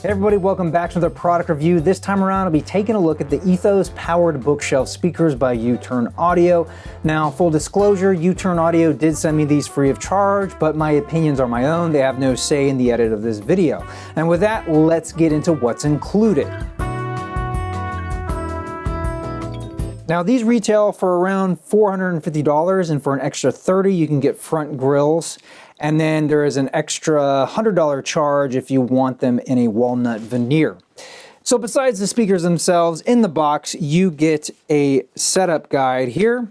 Hey everybody, welcome back to another product review. This time around, I'll be taking a look at the Ethos powered bookshelf speakers by U-Turn Audio. Now, full disclosure, U-Turn Audio did send me these free of charge, but my opinions are my own. They have no say in the edit of this video. And with that, let's get into what's included. Now, these retail for around $450, and for an extra $30, you can get front grills. And then there is an extra $100 charge if you want them in a walnut veneer. So besides the speakers themselves, in the box, you get a setup guide here.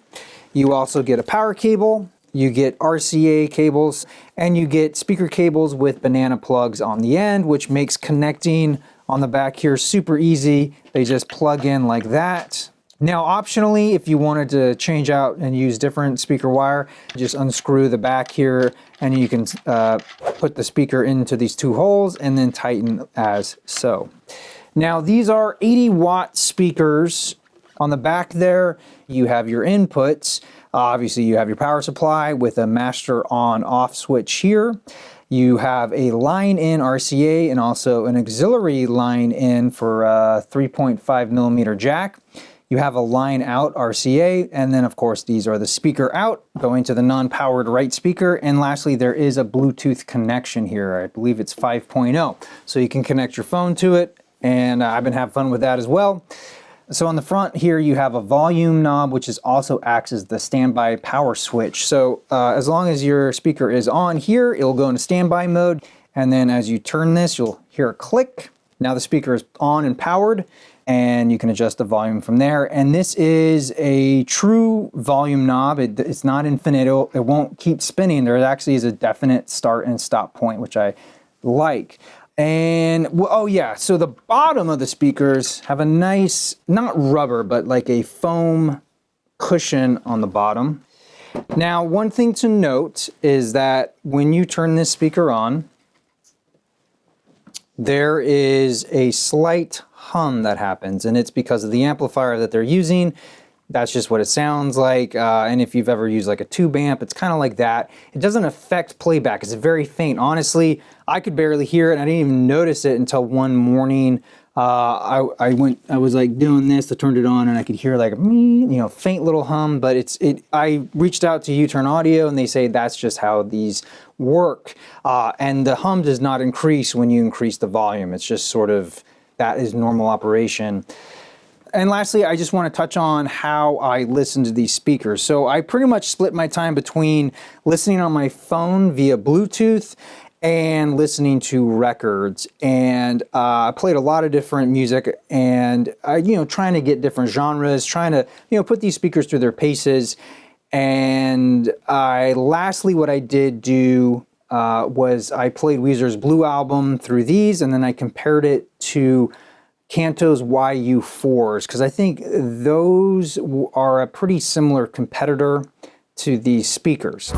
You also get a power cable, you get RCA cables, and you get speaker cables with banana plugs on the end, which makes connecting on the back here super easy. They just plug in like that. Now, optionally, if you wanted to change out and use different speaker wire, just unscrew the back here and you can put the speaker into these two holes and then tighten as so. Now, these are 80-watt speakers. On the back there, you have your inputs. Obviously, you have your power supply with a master on-off switch here. You have a line-in RCA and also an auxiliary line-in for a 3.5 millimeter jack. You have a line out RCA, and then of course these are the speaker out going to the non-powered right speaker. And lastly, there is a Bluetooth connection here. I believe it's 5.0. So you can connect your phone to it, and I've been having fun with that as well. So on the front here, you have a volume knob, which also acts as the standby power switch. So as long as your speaker is on here, it'll go into standby mode. And then as you turn this, you'll hear a click. Now the speaker is on and powered, and you can adjust the volume from there. And this is a true volume knob. It's not infinite. It won't keep spinning. There actually is a definite start and stop point, which I like. And, oh yeah, so the bottom of the speakers have a nice, not rubber, but like a foam cushion on the bottom. Now, one thing to note is that when you turn this speaker on, there is a slight hum that happens, and it's because of the amplifier that they're using. That's just what it sounds like. And if you've ever used like a tube amp, it's kind of like that. It doesn't affect playback. It's very faint. Honestly, I could barely hear it. I didn't even notice it until one morning. I was like doing this, I turned it on, and I could hear like a faint little hum. But I reached out to U-Turn Audio, and they say that's just how these work. And the hum does not increase when you increase the volume. It's just sort of, that is normal operation. And lastly, I just want to touch on how I listen to these speakers. So I pretty much split my time between listening on my phone via Bluetooth and listening to records. And I played a lot of different music, and trying to get different genres, trying to put these speakers through their paces. And lastly, what I did do was I played Weezer's Blue album through these, and then I compared it to Kanto's YU4s, because I think those are a pretty similar competitor to these speakers.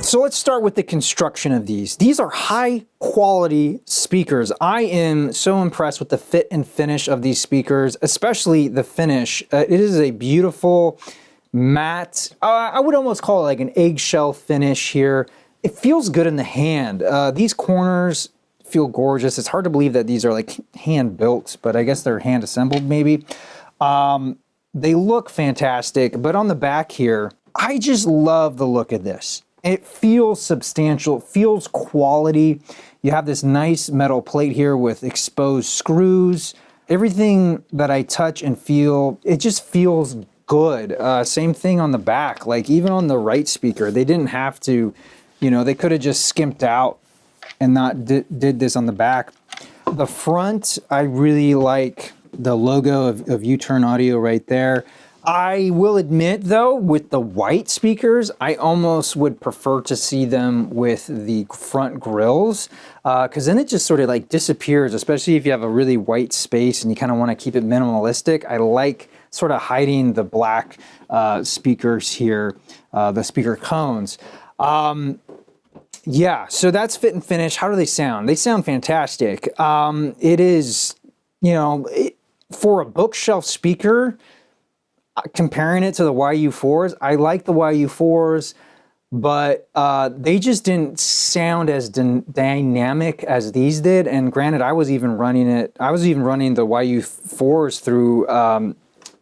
So let's start with the construction of these. These are high quality speakers. I am so impressed with the fit and finish of these speakers, especially the finish. It is a beautiful matte, I would almost call it like an eggshell finish here. It feels good in the hand. These corners feel gorgeous. It's hard to believe that these are like hand built, but I guess they're hand assembled maybe. They look fantastic, but on the back here, I just love the look of this. It feels substantial, it feels quality. You have this nice metal plate here with exposed screws. Everything that I touch and feel, it just feels good. Same thing on the back, like even on the right speaker, they didn't have to, they could have just skimped out and not did this on the back. The front, I really like the logo of U-Turn Audio right there. I will admit though, with the white speakers, I almost would prefer to see them with the front grills, because then it just sort of like disappears, especially if you have a really white space and you kind of want to keep it minimalistic. I like sort of hiding the black speakers here, the speaker cones. Yeah, so that's fit and finish. How do they sound? They sound fantastic. It is, for a bookshelf speaker, comparing it to the YU4s, I like the YU4s but they just didn't sound as dynamic as these did. And granted, I was even running the YU4s through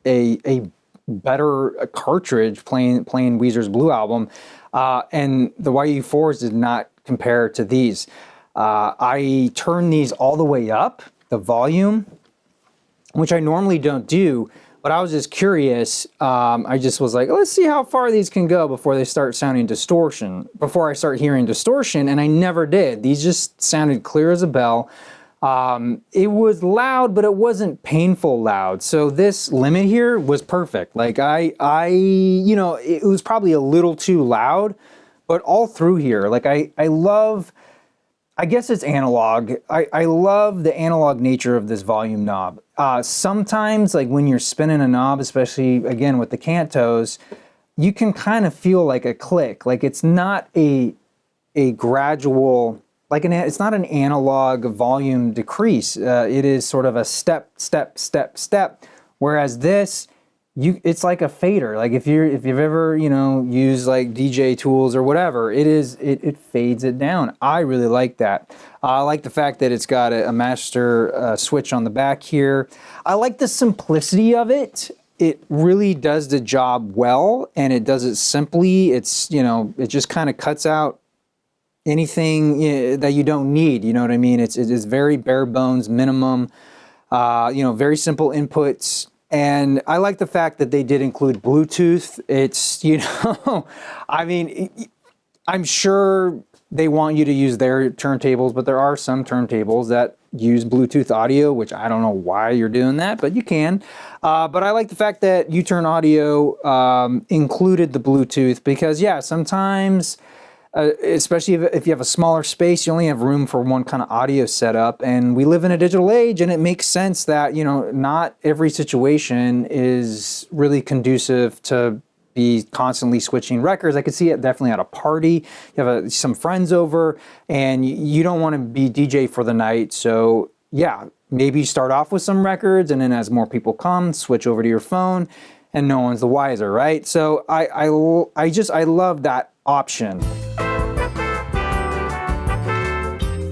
a better cartridge playing Weezer's Blue Album, and the YU4s did not compare to these. I turned these all the way up, the volume, which I normally don't do, but I was just curious. I just was like, let's see how far these can go before they start sounding distortion, before I start hearing distortion, and I never did. These just sounded clear as a bell. It was loud, but it wasn't painful loud. So this limit here was perfect. Like you know, it was probably a little too loud, but all through here, like I love, I guess it's analog. I love the analog nature of this volume knob. Sometimes, like when you're spinning a knob, especially again with the cantos, you can kind of feel like a click. Like it's not a gradual, like it's not an analog volume decrease. It is sort of a step, step, step, step. Whereas this, it's like a fader. Like if you've ever, you know, used like DJ tools or whatever, it fades it down. I really like that. I like the fact that it's got a master switch on the back here. I like the simplicity of it. It really does the job well, and it does it simply. It's, you know, it just kind of cuts out anything that you don't need. You know what I mean? It is very bare bones, minimum. You know, very simple inputs. And I like the fact that they did include Bluetooth. It's, you know, I mean, I'm sure they want you to use their turntables, but there are some turntables that use Bluetooth audio, which I don't know why you're doing that, but you can. But I like the fact that U-Turn Audio included the Bluetooth because, yeah, sometimes, especially if you have a smaller space, you only have room for one kind of audio setup, and we live in a digital age, and it makes sense that, you know, not every situation is really conducive to be constantly switching records. I could see it definitely at a party. You have some friends over, and you don't want to be DJ for the night, so yeah, maybe start off with some records, and then as more people come, switch over to your phone, and no one's the wiser, right? So I love that option.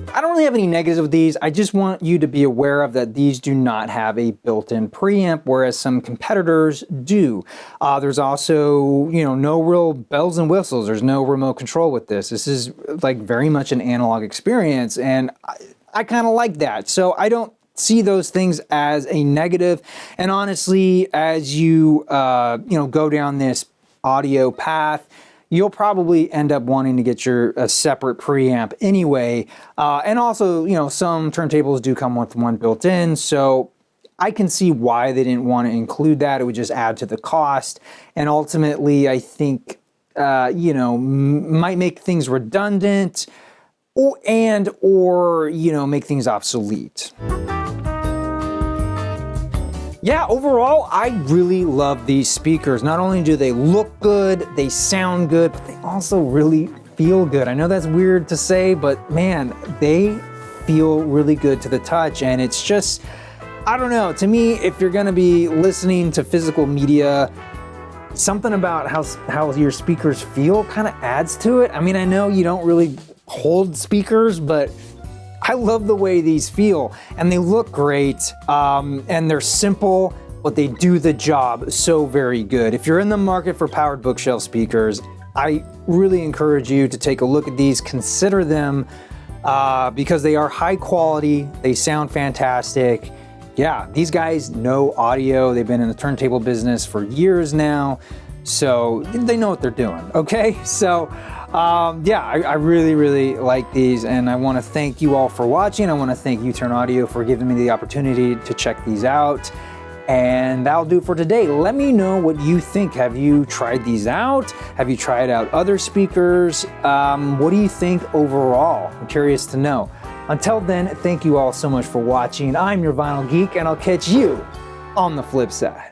I don't really have any negatives with these. I just want you to be aware of that these do not have a built-in preamp, whereas some competitors do. There's also, you know, no real bells and whistles. There's no remote control with this. This is like very much an analog experience, and I kind of like that. So I don't see those things as a negative. And honestly, as you you know, go down this audio path, you'll probably end up wanting to get a separate preamp anyway. And also, you know, some turntables do come with one built in, so I can see why they didn't want to include that. It would just add to the cost. And ultimately, I think, you know, might make things redundant or, you know, make things obsolete. Yeah, overall, I really love these speakers. Not only do they look good, they sound good, but they also really feel good. I know that's weird to say, but man, they feel really good to the touch. And it's just, I don't know, to me, if you're gonna be listening to physical media, something about how your speakers feel kind of adds to it. I mean, I know you don't really hold speakers, but I love the way these feel, and they look great, and they're simple, but they do the job so very good. If you're in the market for powered bookshelf speakers, I really encourage you to take a look at these, consider them, because they are high quality, they sound fantastic. Yeah, these guys know audio. They've been in the turntable business for years now, so they know what they're doing, okay? So, yeah, I really, really like these, and I want to thank you all for watching. I want to thank U-Turn Audio for giving me the opportunity to check these out, and that'll do it for today. Let me know what you think. Have you tried these out? Have you tried out other speakers? What do you think overall? I'm curious to know. Until then, thank you all so much for watching. I'm your Vinyl Geek, and I'll catch you on the flip side.